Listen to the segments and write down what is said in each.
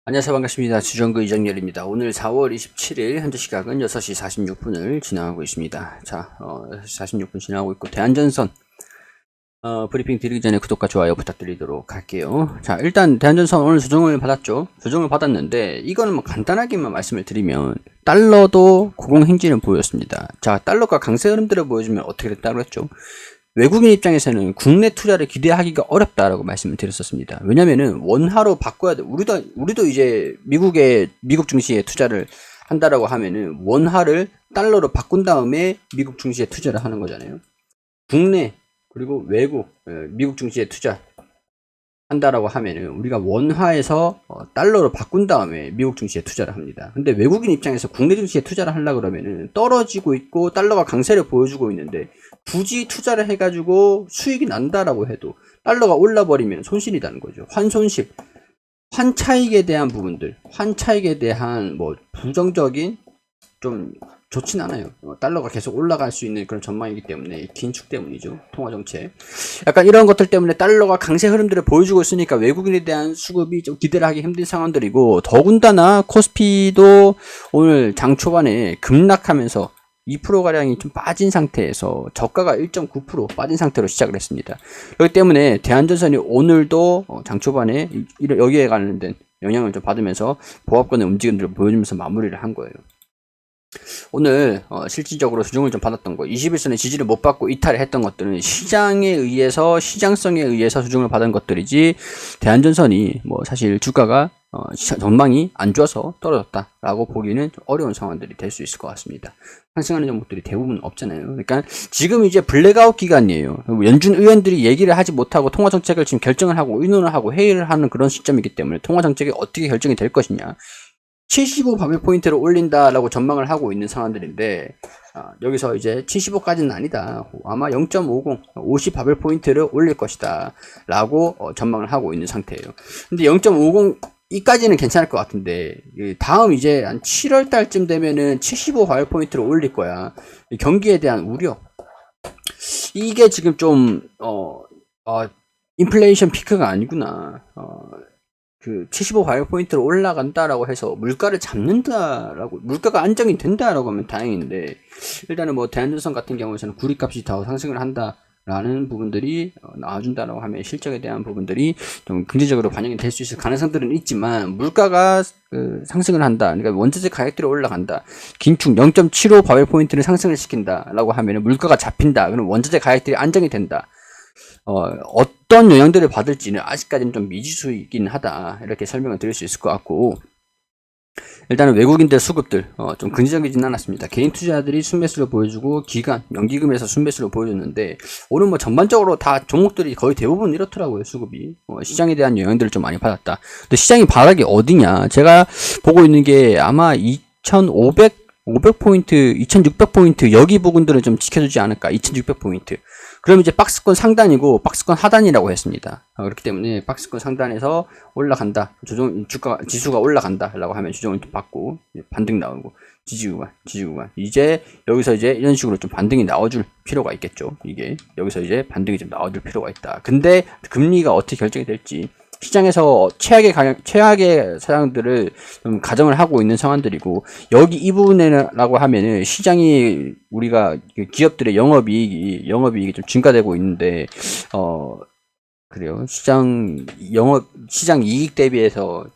안녕하세요. 반갑습니다. 주정구 이정열입니다. 오늘 4월 27일 현재 시각은 6시 46분을 지나가고 있습니다. 자, 46분 지나가고 있고 대한전선 브리핑 드리기 전에 구독과 좋아요 부탁드리도록 할게요. 자, 일단 대한전선 오늘 조정을 받았죠. 조정을 받았는데 이거는 뭐 간단하게만 말씀을 드리면 달러도 고공행진을 보였습니다. 자, 달러가 강세 흐름들을 보여주면 어떻게 됐다고 했죠? 외국인 입장에서는 국내 투자를 기대하기가 어렵다라고 말씀을 드렸었습니다. 왜냐면은 원화로 바꿔야 돼. 우리도 이제 미국 증시에 투자를 한다라고 하면은 원화를 달러로 바꾼 다음에 미국 증시에 투자를 하는 거잖아요. 국내 그리고 외국 미국 증시에 투자 한다라고 하면은 우리가 원화에서 달러로 바꾼 다음에 미국 증시에 투자를 합니다. 근데 외국인 입장에서 국내 증시에 투자를 하려고 그러면은 떨어지고 있고 달러가 강세를 보여주고 있는데 굳이 투자를 해가지고 수익이 난다라고 해도 달러가 올라버리면 손실이라는 거죠. 환손실, 환차익에 대한 부분들, 환차익에 대한 뭐 부정적인 좀 좋진 않아요. 달러가 계속 올라갈 수 있는 그런 전망이기 때문에 긴축 때문이죠. 통화정책. 약간 이런 것들 때문에 달러가 강세 흐름들을 보여주고 있으니까 외국인에 대한 수급이 좀 기대를 하기 힘든 상황들이고 더군다나 코스피도 오늘 장 초반에 급락하면서 2%가량이 좀 빠진 상태에서 저가가 1.9% 빠진 상태로 시작을 했습니다. 그렇기 때문에 대한전선이 오늘도 장 초반에 여기에 관련된 영향을 좀 받으면서 보합권의 움직임들을 보여주면서 마무리를 한 거예요. 오늘 실질적으로 조정을 좀 받았던 거 21선의 지지를 못 받고 이탈을 했던 것들은 시장에 의해서 시장성에 의해서 조정을 받은 것들이지 대한전선이 뭐 사실 주가가 전망이 안 좋아서 떨어졌다라고 보기는 좀 어려운 상황들이 될 수 있을 것 같습니다. 상승하는 종목들이 대부분 없잖아요. 그러니까 지금 이제 블랙아웃 기간이에요. 연준 의원들이 얘기를 하지 못하고 통화정책을 지금 결정을 하고 의논을 하고 회의를 하는 그런 시점이기 때문에 통화정책이 어떻게 결정이 될 것이냐 75바벨포인트를 올린다라고 전망을 하고 있는 상황들인데 여기서 이제 75까지는 아니다. 아마 0.50, 50바벨포인트를 올릴 것이다 라고 전망을 하고 있는 상태예요. 근데 0.50 이까지는 괜찮을 것 같은데 다음 이제 한 7월 달쯤 되면은 75바벨포인트를 올릴 거야. 경기에 대한 우려 이게 지금 좀 인플레이션 피크가 아니구나. 그 75바이오포인트로 올라간다라고 해서 물가를 잡는다라고 물가가 안정이 된다라고 하면 다행인데 일단은 뭐 대한전선 같은 경우에는 구리값이 더 상승을 한다라는 부분들이 나와준다라고 하면 실적에 대한 부분들이 좀 긍정적으로 반영이 될 수 있을 가능성들은 있지만 물가가 상승을 한다 그러니까 원자재 가격들이 올라간다 긴축 0.75 바이오포인트를 상승을 시킨다라고 하면 물가가 잡힌다 그럼 원자재 가격들이 안정이 된다 어떤 영향들을 받을지는 아직까지는 좀 미지수이긴 하다. 이렇게 설명을 드릴 수 있을 것 같고, 일단은 외국인들 수급들, 좀 긍정적이진 않았습니다. 개인 투자자들이 순매수를 보여주고, 기관, 연기금에서 순매수를 보여줬는데, 오늘 뭐 전반적으로 다 종목들이 거의 대부분 이렇더라고요, 수급이. 시장에 대한 영향들을 좀 많이 받았다. 근데 시장이 바닥이 어디냐? 제가 보고 있는 게 아마 500포인트, 2600포인트, 여기 부분들은 좀 지켜주지 않을까. 2600포인트. 그럼 이제 박스권 상단이고 박스권 하단이라고 했습니다. 그렇기 때문에 박스권 상단에서 올라간다. 지수가 올라간다라고 하면 조정을 좀 받고 반등 나오고 지지구간 이제 여기서 이제 이런 식으로 좀 반등이 나와줄 필요가 있겠죠. 이게 여기서 이제 반등이 좀 나와줄 필요가 있다. 근데 금리가 어떻게 결정이 될지 시장에서 최악의 사항들을 좀 가정을 하고 있는 상황들이고 여기 이 부분이라고 하면은 시장이 우리가 기업들의 영업이익이 좀 증가되고 있는데 그래요. 시장 이익 대비해서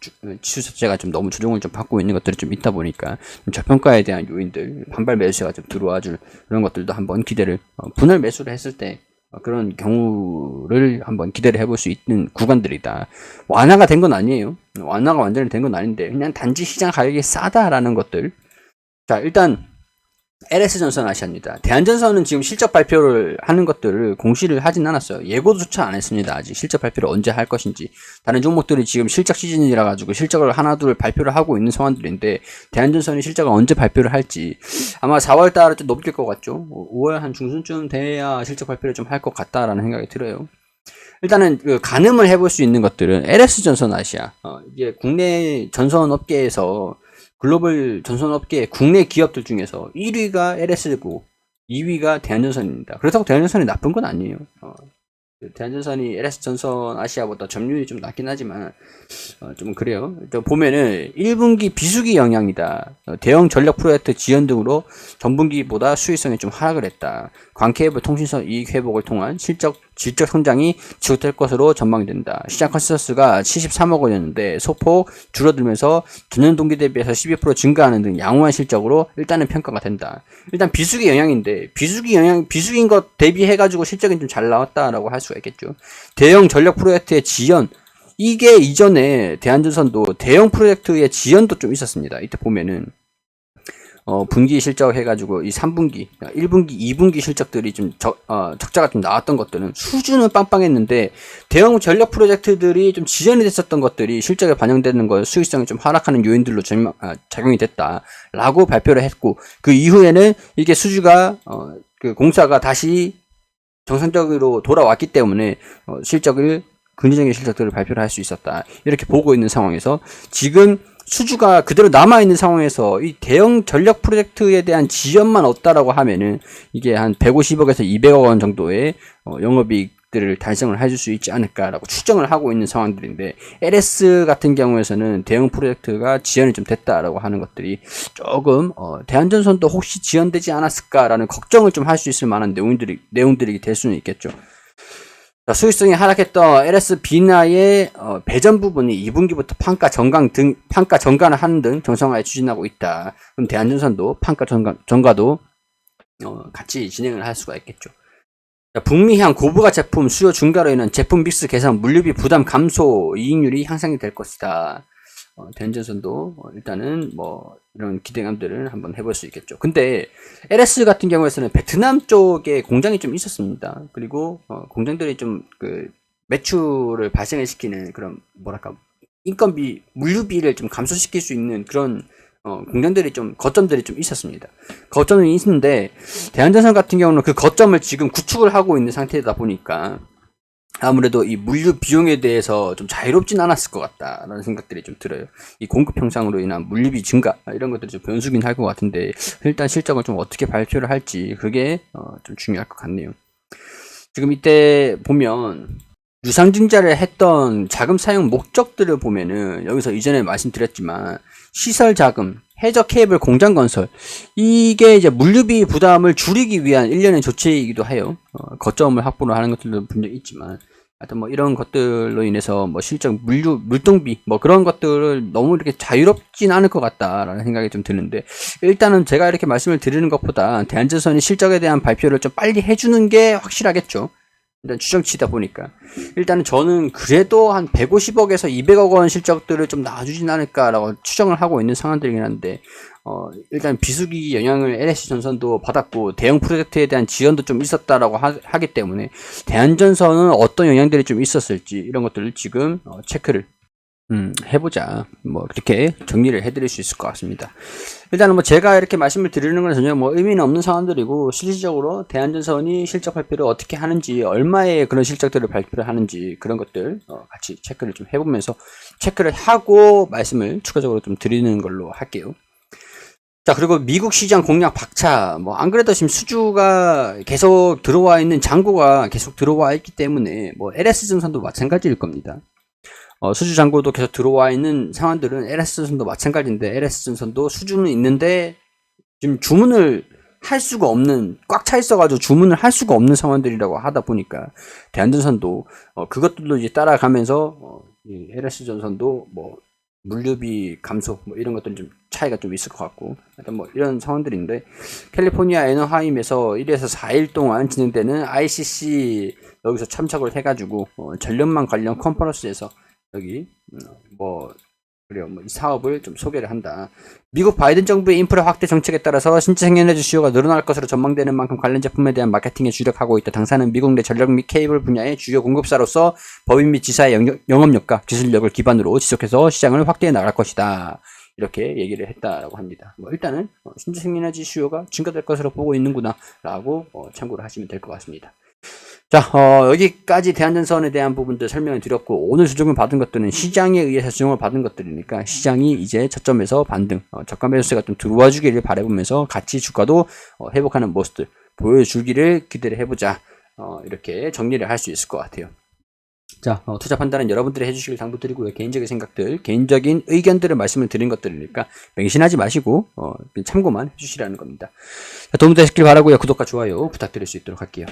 지수 자체가 좀 너무 조정을 좀 받고 있는 것들이 좀 있다 보니까 좀 저평가에 대한 요인들 반발 매수가 좀 들어와줄 그런 것들도 한번 기대를 분할 매수를 했을 때 그런 경우를 한번 기대를 해볼 수 있는 구간들이다. 완화가 된 건 아니에요. 완화가 완전히 된 건 아닌데 그냥 단지 시장 가격이 싸다라는 것들. 자, 일단 LS전선 아시아입니다. 대한전선은 지금 실적 발표를 하는 것들을 공시를 하진 않았어요. 예고조차 안 했습니다. 아직 실적 발표를 언제 할 것인지. 다른 종목들이 지금 실적 시즌이라 가지고 실적을 하나둘 발표를 하고 있는 상황들인데 대한전선이 실적을 언제 발표를 할지 아마 4월 달에 좀 넘길 것 같죠. 5월 한 중순쯤 돼야 실적 발표를 좀 할 것 같다라는 생각이 들어요. 일단은 가늠을 해볼 수 있는 것들은 LS전선 아시아 이제 국내 전선업계에서 글로벌 전선업계 국내 기업들 중에서 1위가 LS고 2위가 대한전선입니다. 그렇다고 대한전선이 나쁜 건 아니에요. 대한전선이 LS전선 아시아보다 점유율이 좀 낮긴 하지만 좀 그래요. 보면은 1분기 비수기 영향이다. 대형 전력 프로젝트 지연 등으로 전분기보다 수익성이 좀 하락을 했다. 광케이블 통신선 이익 회복을 통한 질적 성장이 지속될 것으로 전망된다. 시장 컨센서스가 73억 원이었는데 소폭 줄어들면서 전년 동기 대비해서 12% 증가하는 등 양호한 실적으로 일단은 평가가 된다. 일단 비수기 영향인데 비수기인 것 대비해가지고 실적이 좀 잘 나왔다라고 할 수가 있겠죠. 대형 전력 프로젝트의 지연, 이게 이전에 대한전선도 대형 프로젝트의 지연도 좀 있었습니다. 이때 보면은 분기 실적 해가지고 이 3분기, 1분기, 2분기 실적들이 좀 적자가 좀 나왔던 것들은 수준은 빵빵했는데 대형 전력 프로젝트들이 좀 지연이 됐었던 것들이 실적에 반영되는 거 수익성이 좀 하락하는 요인들로 작용이 됐다라고 발표를 했고, 그 이후에는 이게 수주가 그 공사가 다시 정상적으로 돌아왔기 때문에 실적을 긍정적인 실적들을 발표를 할 수 있었다. 이렇게 보고 있는 상황에서 지금 수주가 그대로 남아있는 상황에서 이 대형 전력 프로젝트에 대한 지연만 없다라고 하면은 이게 한 150억에서 200억 원 정도의 영업이익들을 달성을 해줄 수 있지 않을까라고 추정을 하고 있는 상황들인데, LS 같은 경우에서는 대형 프로젝트가 지연이 좀 됐다라고 하는 것들이 조금 대한전선도 혹시 지연되지 않았을까라는 걱정을 좀 할 수 있을 만한 내용들이 될 수는 있겠죠. 수익성이 하락했던 LS 비나의 배전 부분이 2분기부터 판가 전가를 하는 등 정상화에 추진하고 있다. 그럼 대한전선도 판가 전가도 같이 진행을 할 수가 있겠죠. 북미향 고부가 제품 수요 증가로 인한 제품 믹스 개선, 물류비 부담 감소, 이익률이 향상이 될 것이다. 대한전선도 일단은 뭐 이런 기대감들을 한번 해볼 수 있겠죠. 근데 LS 같은 경우에서는 베트남 쪽에 공장이 좀 있었습니다. 그리고 공장들이 좀 그 매출을 발생을 시키는 그런 뭐랄까 인건비, 물류비를 좀 감소시킬 수 있는 그런 공장들이 좀 거점들이 좀 있었습니다. 거점이 있는데 대한전선 같은 경우는 그 거점을 지금 구축을 하고 있는 상태이다 보니까 아무래도 이 물류 비용에 대해서 좀 자유롭진 않았을 것 같다라는 생각들이 좀 들어요. 이 공급 형상으로 인한 물류비 증가 이런 것들이 좀 변수긴 할 것 같은데, 일단 실적을 좀 어떻게 발표를 할지 그게 좀 중요할 것 같네요. 지금 이때 보면 유상증자를 했던 자금 사용 목적들을 보면은 여기서 이전에 말씀드렸지만 시설 자금, 해저 케이블 공장 건설, 이게 이제 물류비 부담을 줄이기 위한 일련의 조치이기도 해요. 거점을 확보를 하는 것들도 분명히 있지만, 하여튼 뭐 이런 것들로 인해서 뭐 실적 물동비 뭐 그런 것들을 너무 이렇게 자유롭진 않을 것 같다라는 생각이 좀 드는데, 일단은 제가 이렇게 말씀을 드리는 것보다 대한전선이 실적에 대한 발표를 좀 빨리 해주는 게 확실하겠죠. 일단 추정치다 보니까 일단은 저는 그래도 한 150억에서 200억 원 실적들을 좀 나와주진 않을까라고 추정을 하고 있는 상황들이긴 한데, 일단 비수기 영향을 LS전선도 받았고 대형 프로젝트에 대한 지연도 좀 있었다라고 하기 때문에 대한전선은 어떤 영향들이 좀 있었을지 이런 것들을 지금 체크를 해보자. 뭐 그렇게 정리를 해드릴 수 있을 것 같습니다. 일단은 뭐 제가 이렇게 말씀을 드리는 건 전혀 뭐 의미는 없는 상황들이고, 실질적으로 대한전선이 실적 발표를 어떻게 하는지, 얼마의 그런 실적들을 발표를 하는지 그런 것들 같이 체크를 좀 해보면서 체크를 하고 말씀을 추가적으로 좀 드리는 걸로 할게요. 자, 그리고 미국 시장 공략 박차. 뭐 안 그래도 지금 수주가 계속 들어와 있는, 잔고가 계속 들어와 있기 때문에 뭐 LS전선도 마찬가지일 겁니다. 수주 잔고도 계속 들어와 있는 상황들은 LS전선도 마찬가지인데, LS전선도 수주는 있는데 지금 주문을 할 수가 없는, 꽉 차 있어가지고 주문을 할 수가 없는 상황들이라고 하다 보니까 대한전선도 그것들도 이제 따라가면서 LS전선도 뭐 물류비 감소 뭐 이런 것들은 좀 차이가 좀 있을 것 같고, 하여튼 뭐 이런 상황들인데, 캘리포니아 애너하임에서 1에서 4일 동안 진행되는 ICC 여기서 참석을 해가지고 전력망 관련 컨퍼런스에서 여기 그래요. 뭐 이 사업을 좀 소개를 한다. 미국 바이든 정부의 인프라 확대 정책에 따라서 신재 생에너지 수요가 늘어날 것으로 전망되는 만큼 관련 제품에 대한 마케팅에 주력하고 있다. 당사는 미국 내 전력 및 케이블 분야의 주요 공급사로서 법인 및 지사의 영업력과 기술력을 기반으로 지속해서 시장을 확대해 나갈 것이다. 이렇게 얘기를 했다라고 합니다. 뭐 일단은 신재 생에너지 수요가 증가될 것으로 보고 있는구나 라고 참고를 하시면 될 것 같습니다. 자, 여기까지 대한전선에 대한 부분들 설명을 드렸고, 오늘 수정을 받은 것들은 시장에 의해서 수정을 받은 것들이니까 시장이 이제 저점에서 반등, 저가 매수세가 좀 들어와 주기를 바라보면서 같이 주가도 회복하는 모습들 보여주기를 기대를 해보자 이렇게 정리를 할 수 있을 것 같아요. 자, 투자 판단은 여러분들이 해주시길 당부드리고요. 개인적인 생각들, 개인적인 의견들을 말씀을 드린 것들이니까 맹신하지 마시고 참고만 해주시라는 겁니다. 자, 도움 되셨길 바라고요. 구독과 좋아요 부탁드릴 수 있도록 할게요.